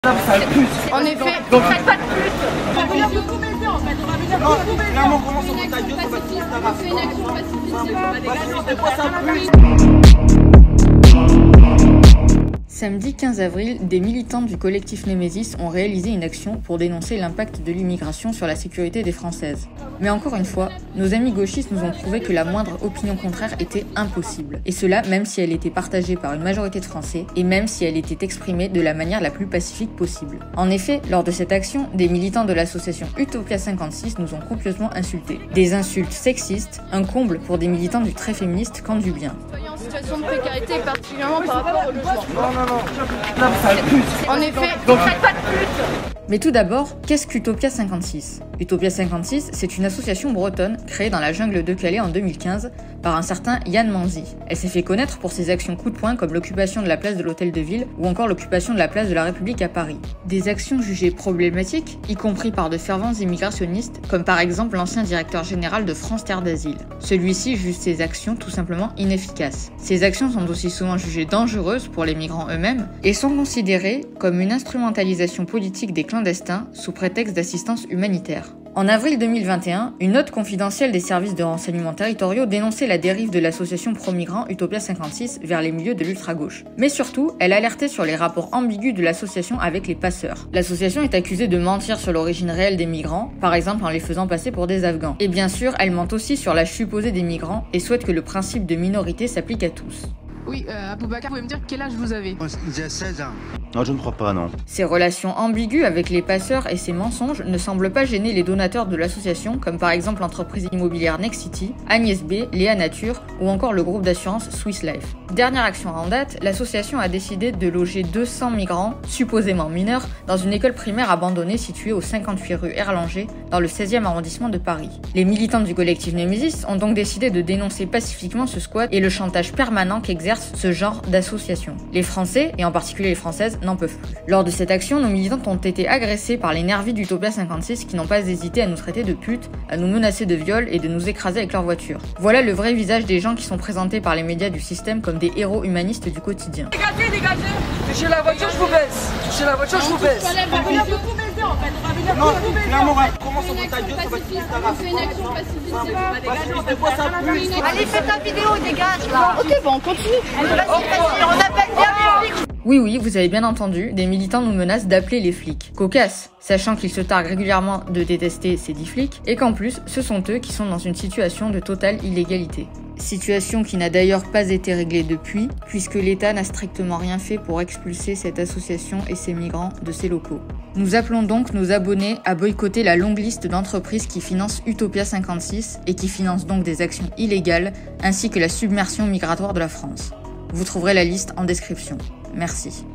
En effet, donc faites pas de pute. On va venir vous comédier en fait, on va venir vous comédier. Clairement, comment ça ta gueule, On fait une action pacifiste, c'est quoi ça plus? Samedi 15 avril, des militants du collectif Némésis ont réalisé une action pour dénoncer l'impact de l'immigration sur la sécurité des Françaises. Mais encore une fois, nos amis gauchistes nous ont prouvé que la moindre opinion contraire était impossible. Et cela même si elle était partagée par une majorité de Français et même si elle était exprimée de la manière la plus pacifique possible. En effet, lors de cette action, des militants de l'association Utopia 56 nous ont copieusement insultés. Des insultes sexistes, un comble pour des militants du très féministe camp du bien. En situation de précarité, particulièrement par rapport au logement. Non. En effet, faites pas de pute. Mais tout d'abord, qu'est-ce qu'Utopia 56 ? Utopia 56, c'est une association bretonne créée dans la jungle de Calais en 2015 par un certain Yann Manzi. Elle s'est fait connaître pour ses actions coup de poing comme l'occupation de la place de l'Hôtel de Ville ou encore l'occupation de la place de la République à Paris. Des actions jugées problématiques, y compris par de fervents immigrationnistes, comme par exemple l'ancien directeur général de France Terre d'Asile. Celui-ci juge ces actions tout simplement inefficaces. Ces actions sont aussi souvent jugées dangereuses pour les migrants eux-mêmes et sont considérées comme une instrumentalisation politique des clandestins sous prétexte d'assistance humanitaire. En avril 2021, une note confidentielle des services de renseignement territoriaux dénonçait la dérive de l'association pro-migrants Utopia 56 vers les milieux de l'ultra-gauche. Mais surtout, elle alertait sur les rapports ambigus de l'association avec les passeurs. L'association est accusée de mentir sur l'origine réelle des migrants, par exemple en les faisant passer pour des Afghans. Et bien sûr, elle ment aussi sur l'âge supposé des migrants et souhaite que le principe de minorité s'applique à tous. Oui, Aboubacar, vous pouvez me dire quel âge vous avez? J'ai 16 ans. Non, je ne crois pas, non. Ces relations ambiguës avec les passeurs et ces mensonges ne semblent pas gêner les donateurs de l'association, comme par exemple l'entreprise immobilière Nexity, Agnès B, Léa Nature ou encore le groupe d'assurance Swiss Life. Dernière action en date, l'association a décidé de loger 200 migrants, supposément mineurs, dans une école primaire abandonnée située au 58 rue Erlanger, dans le 16e arrondissement de Paris. Les militants du collectif Némésis ont donc décidé de dénoncer pacifiquement ce squat et le chantage permanent qu'exerce ce genre d'association. Les Français, et en particulier les Françaises, n'en peuvent plus. Lors de cette action, nos militantes ont été agressées par les nervis d'Utopia 56 qui n'ont pas hésité à nous traiter de putes, à nous menacer de viol et de nous écraser avec leur voiture. Voilà le vrai visage des gens qui sont présentés par les médias du système comme des héros humanistes du quotidien. Dégagez. Touchez la voiture, je vous baisse. Touchez la voiture, je vous baisse. On va venir vous comédier en fait, on va venir vous comédier. Clairement, comment ça ta gueule, On fait une action pacifiste, c'est quoi ça plus? Allez, faites la vidéo, dégage là. Ok, bon, on continue. Vas-y, on appelle bien les flics. Oui, vous avez bien entendu, des militants nous menacent d'appeler les flics. Cocasse, sachant qu'ils se targuent régulièrement de détester ces 10 flics, et qu'en plus, ce sont eux qui sont dans une situation de totale illégalité. Situation qui n'a d'ailleurs pas été réglée depuis, puisque l'État n'a strictement rien fait pour expulser cette association et ses migrants de ses locaux. Nous appelons donc nos abonnés à boycotter la longue liste d'entreprises qui financent Utopia 56 et qui financent donc des actions illégales, ainsi que la submersion migratoire de la France. Vous trouverez la liste en description. Merci.